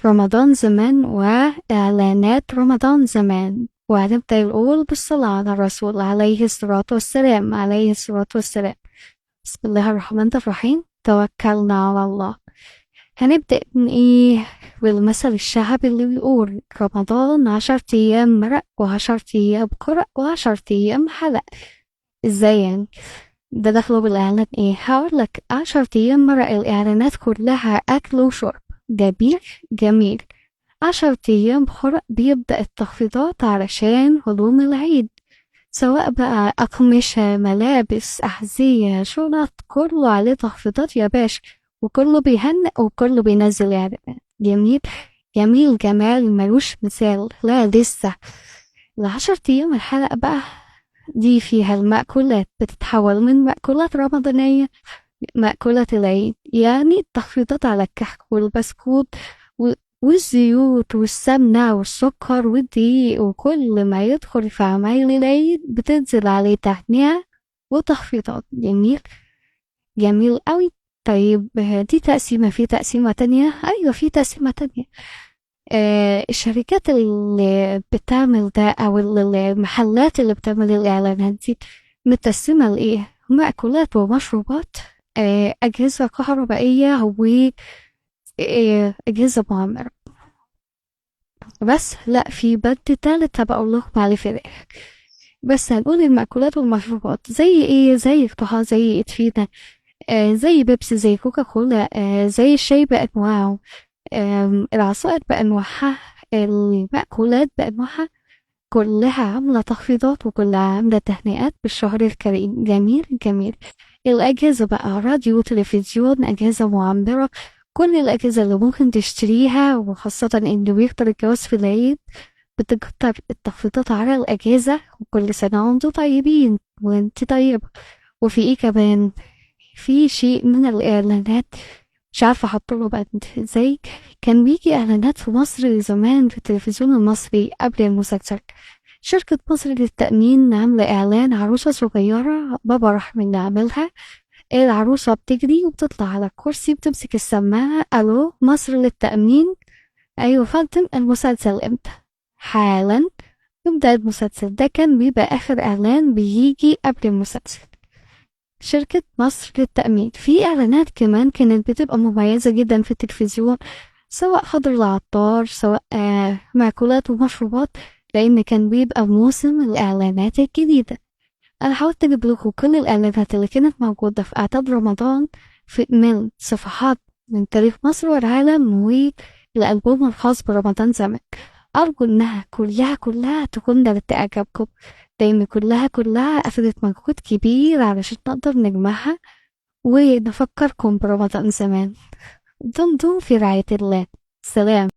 رمضان زمان وإعلانات رمضان زمان. وهنبدأ الأول بالصلاة على الرسول عليه الصلاة والسلام عليه الصلاة والسلام. بسم الله الرحمن الرحيم، توكلنا على الله. هنبدأ من إيه؟ بالمثل الشعبي اللي بيقول رمضان 10 أيام مرق و10 أيام قرأ و10 أيام حلق. إزاي يعني؟ ده دخلوا بالإعلانات إيه؟ هقولك 10 أيام مرق الإعلانات كلها أكل وشرب. جميل. 10 أيام قرأ بيبدأ التخفيضات علشان هدوم العيد، سواء بقى أقمشة، ملابس، أحذية، شنط، كله عليه تخفيضات يا باشا، وكله بيهنئ وكله بينزل إعلانات. جميل جميل جمال ملوش مثال. لا لسه ال10 أيام الحلقة بقى دي فيها المأكولات بتتحول من مأكولات رمضانية مأكولات العيد، يعني التخفيضات على الكحك والبسكوت والزيوت والسمنة والسكر والدقيق، وكل ما يدخل في عمايل العيد بتنزل عليه تهنئة وتخفيضات. جميل قوي. طيب دي تقسيمة، في تقسيمة تانية؟ أيوة في تقسيمة تانية. الشركات اللي بتعمل ده أو المحلات اللي بتعمل الإعلانات دي متقسمة لإيه؟ مأكولات ومشروبات، أجهزة كهربائية وأجهزة معمرة. بس لا في بند تالت هبقول لكم عليه في الآخر. بس هنقول المأكولات والمشروبات زي ايه؟ زي الطحا، زي اتفينة، زي بيبسي، زي كوكا كولا، زي الشاي بأنواعه، العصائر بأنواعها، المأكولات بأنواعها، كلها عاملة تخفيضات وكلها عاملة تهنئات بالشهر الكريم. جميل. الأجهزة بقى راديو وتلفزيون، أجهزة معمرة، كل الأجهزة اللي ممكن تشتريها، وخاصة إنه بيكتر الجواز في العيد بتكتر التخفيضات على الأجهزة. وكل سنة وانتوا طيبين وانت طيب. وفي ايه كمان؟ في شيء من الإعلانات مش عارفة احطله بند ازاي. كان بيجي إعلانات في مصر زمان في التلفزيون المصري قبل المسلسل. شركة مصر للتأمين عاملة إعلان عروسة صغيرة بابا رحمة اللي عاملها. العروسة بتجري وبتطلع على الكرسي بتمسك السماعة، ألو مصر للتأمين. أيوة فندم، المسلسل امتى؟ حالا يبدأ المسلسل. ده كان بيبقى آخر إعلان بيجي قبل المسلسل. شركة مصر للتأمين في إعلانات كمان كانت بتبقى مميزة جدا في التلفزيون، سواء خضر العطار، سواء مأكولات ومشروبات، لأن كان بيبقى موسم الإعلانات الجديدة. أنا حاولت أجيب لكم كل الإعلانات اللي كانت موجودة في أعداد رمضان من صفحات من تاريخ مصر والعالم والألبوم الخاص برمضان زمان. أرجو إنها كلها تكون نالت إعجابكم، لأن كلها أخدت مجهود كبير علشان نقدر نجمعها ونفكركم برمضان زمان. دمتم في رعاية الله. سلام.